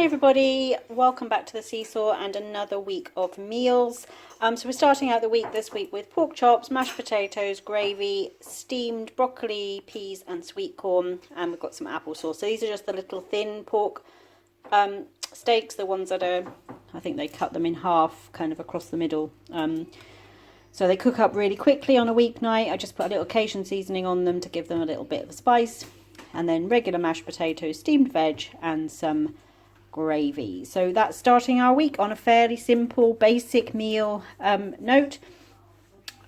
Everybody, welcome back to the Seesaw and another week of meals. So we're starting out the week this week with pork chops, mashed potatoes, gravy, steamed broccoli, peas and sweet corn, and we've got some applesauce. So these are just the little thin pork steaks, the ones that are, I think they cut them in half kind of across the middle. So they cook up really quickly on a weeknight. I just put a little Cajun seasoning on them to give them a little bit of a spice, and then regular mashed potatoes, steamed veg and some gravy. So that's starting our week on a fairly simple basic meal note.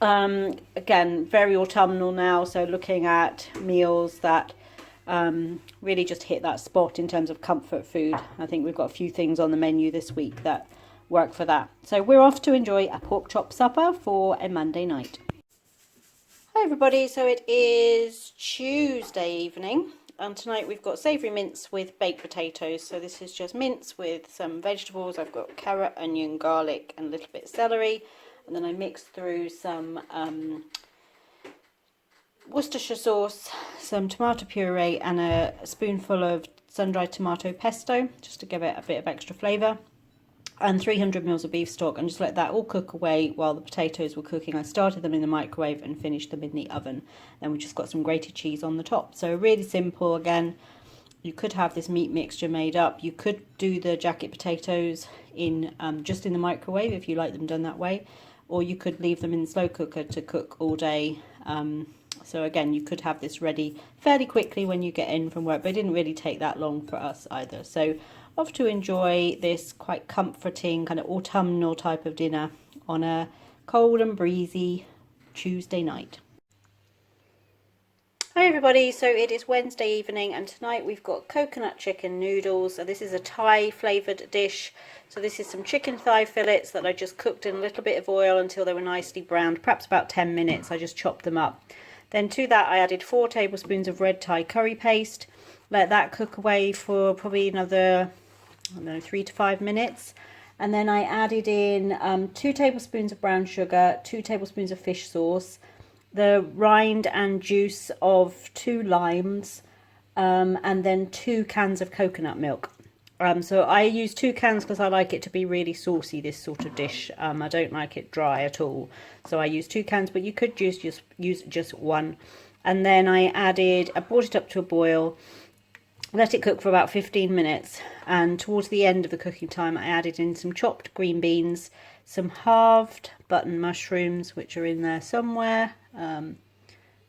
Again, very autumnal now, so looking at meals that really just hit that spot in terms of comfort food. I think we've got a few things on the menu this week that work for that. So we're off to enjoy a pork chop supper for a Monday night. Hi everybody, so it is Tuesday evening. And tonight we've got savoury mince with baked potatoes. So this is just mince with some vegetables. I've got carrot, onion, garlic and a little bit of celery. And then I mix through some Worcestershire sauce, some tomato puree and a spoonful of sun-dried tomato pesto, just to give it a bit of extra flavour. And 300 ml of beef stock, and just let that all cook away while the potatoes were cooking. I started them in the microwave and finished them in the oven. Then we just got some grated cheese on the top. So really simple. Again, you could have this meat mixture made up. You could do the jacket potatoes in just in the microwave if you like them done that way, or you could leave them in the slow cooker to cook all day. So again, you could have this ready fairly quickly when you get in from work, but it didn't really take that long for us either. So off to enjoy this quite comforting kind of autumnal type of dinner on a cold and breezy Tuesday night. Hi everybody, so it is Wednesday evening and tonight we've got coconut chicken noodles. So this is a Thai flavoured dish. So this is some chicken thigh fillets that I just cooked in a little bit of oil until they were nicely browned, perhaps about 10 minutes. I just chopped them up. Then to that I added 4 tablespoons of red Thai curry paste. Let that cook away for probably another 3 to 5 minutes, and then I added in 2 tablespoons of brown sugar, 2 tablespoons of fish sauce, the rind and juice of 2 limes, and then 2 cans of coconut milk. So I use 2 cans because I like it to be really saucy, this sort of dish. I don't like it dry at all, so I use 2 cans, but you could use just 1. And then I brought it up to a boil, let it cook for about 15 minutes, and towards the end of the cooking time I added in some chopped green beans, some halved button mushrooms, which are in there somewhere,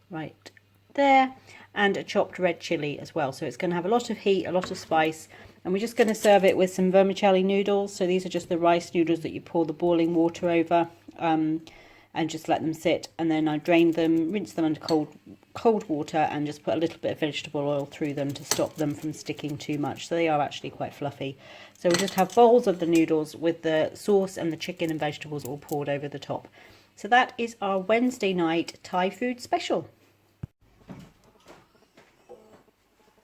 right there, and a chopped red chilli as well. So it's going to have a lot of heat, a lot of spice, and we're just going to serve it with some vermicelli noodles. So these are just the rice noodles that you pour the boiling water over, and just let them sit, and then I drain them, rinse them under cold water, and just put a little bit of vegetable oil through them to stop them from sticking too much. So they are actually quite fluffy. So we just have bowls of the noodles with the sauce and the chicken and vegetables all poured over the top. So that is our Wednesday night Thai food special.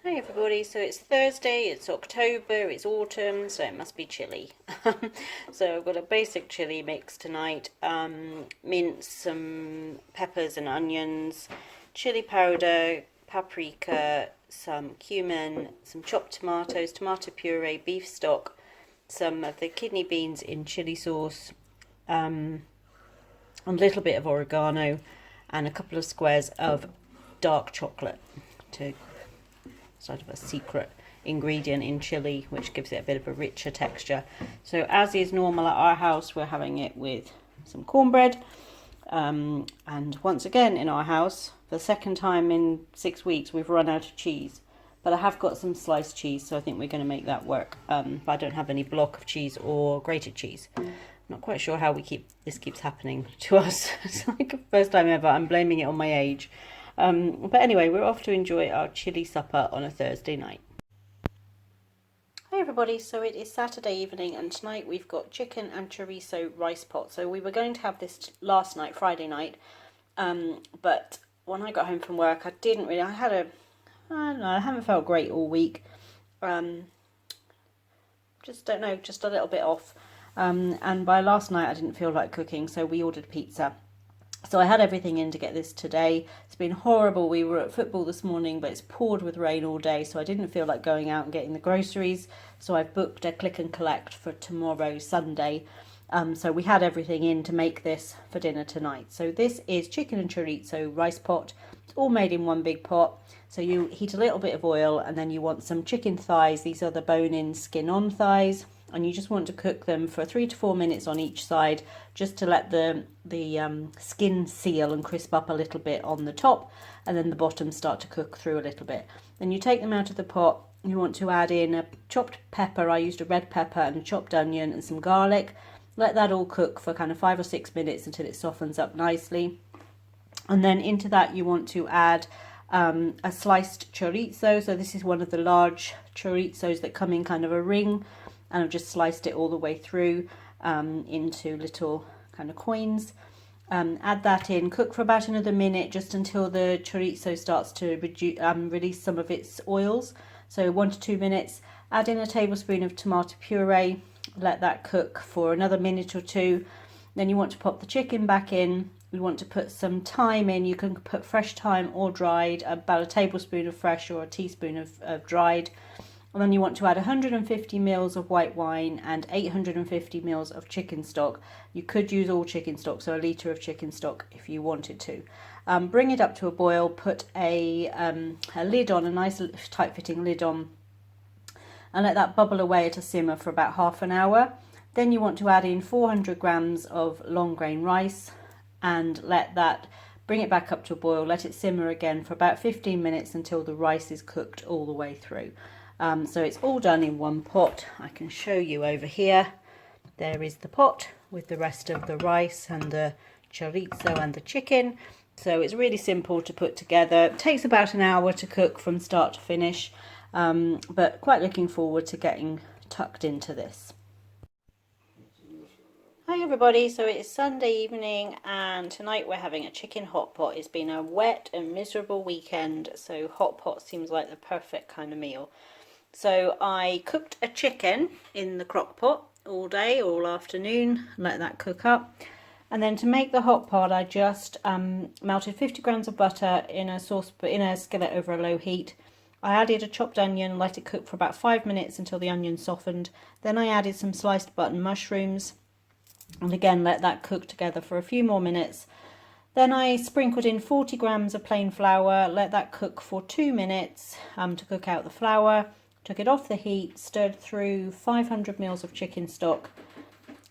Hi everybody, so it's Thursday, it's October, it's autumn, so it must be chilli. So I've got a basic chilli mix tonight, mince, some peppers and onions, chilli powder, paprika, some cumin, some chopped tomatoes, tomato puree, beef stock, some of the kidney beans in chilli sauce, a little bit of oregano, and a couple of squares of dark chocolate to sort of a secret ingredient in chili, which gives it a bit of a richer texture. So as is normal at our house, we're having it with some cornbread, and once again in our house, for the second time in 6 weeks, we've run out of cheese, but I have got some sliced cheese, so I think we're going to make that work. But I don't have any block of cheese or grated cheese. I'm not quite sure how this keeps happening to us. It's like the first time ever. I'm blaming it on my age. But anyway, we're off to enjoy our chilli supper on a Thursday night. Hi everybody, so it is Saturday evening and tonight we've got chicken and chorizo rice pot. So we were going to have this last night, Friday night, but when I got home from work I haven't felt great all week. Just don't know, just a little bit off. And by last night I didn't feel like cooking, so we ordered pizza. So I had everything in to get this today. It's been horrible. We were at football this morning, but it's poured with rain all day, so I didn't feel like going out and getting the groceries. So I've booked a click and collect for tomorrow, Sunday. So we had everything in to make this for dinner tonight. So this is chicken and chorizo rice pot. It's all made in one big pot. So you heat a little bit of oil, and then you want some chicken thighs. These are the bone-in, skin-on thighs. And you just want to cook them for 3 to 4 minutes on each side, just to let the skin seal and crisp up a little bit on the top, and then the bottom start to cook through a little bit. Then you take them out of the pot. You want to add in a chopped pepper. I used a red pepper and a chopped onion and some garlic. Let that all cook for kind of 5 or 6 minutes until it softens up nicely. And then into that you want to add a sliced chorizo. So this is one of the large chorizos that come in kind of a ring. And I've just sliced it all the way through into little kind of coins. Add that in, cook for about another minute, just until the chorizo starts to release some of its oils. So 1 to 2 minutes. Add in a tablespoon of tomato puree, let that cook for another minute or two. Then you want to pop the chicken back in. You want to put some thyme in. You can put fresh thyme or dried, about a tablespoon of fresh or a teaspoon of dried. And then you want to add 150 ml of white wine and 850 ml of chicken stock. You could use all chicken stock, so a litre of chicken stock if you wanted to. Bring it up to a boil, put a lid on, a nice tight-fitting lid on, and let that bubble away at a simmer for about half an hour. Then you want to add in 400 grams of long grain rice and bring it back up to a boil, let it simmer again for about 15 minutes until the rice is cooked all the way through. So it's all done in one pot. I can show you over here. There is the pot with the rest of the rice and the chorizo and the chicken. So it's really simple to put together. It takes about an hour to cook from start to finish, but quite looking forward to getting tucked into this. Hi everybody, so it's Sunday evening and tonight we're having a chicken hot pot. It's been a wet and miserable weekend, so hot pot seems like the perfect kind of meal. So I cooked a chicken in the crock pot all day, all afternoon, let that cook up. And then to make the hot pot, I just melted 50 grams of butter in a skillet over a low heat. I added a chopped onion, let it cook for about 5 minutes until the onion softened. Then I added some sliced button mushrooms, and again let that cook together for a few more minutes. Then I sprinkled in 40 grams of plain flour, let that cook for 2 minutes to cook out the flour. Took it off the heat, stirred through 500 ml of chicken stock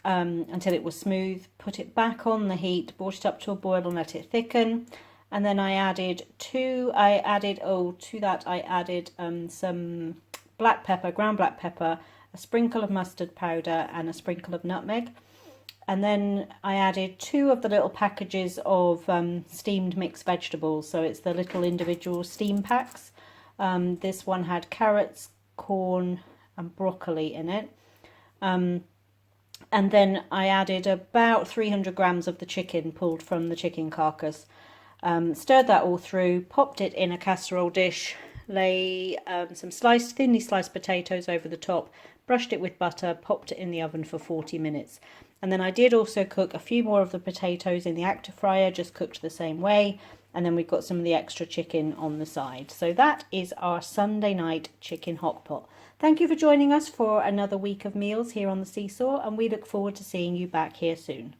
until it was smooth, put it back on the heat, brought it up to a boil and let it thicken. And then I added some black pepper, ground black pepper, a sprinkle of mustard powder and a sprinkle of nutmeg. And then I added 2 of the little packages of steamed mixed vegetables. So it's the little individual steam packs. This one had carrots, corn and broccoli in it. And then I added about 300 grams of the chicken pulled from the chicken carcass. Stirred that all through, popped it in a casserole dish, lay some thinly sliced potatoes over the top, brushed it with butter, popped it in the oven for 40 minutes. And then I did also cook a few more of the potatoes in the active fryer, just cooked the same way. And then we've got some of the extra chicken on the side. So that is our Sunday night chicken hot pot. Thank you for joining us for another week of meals here on the SeeSaw, and we look forward to seeing you back here soon.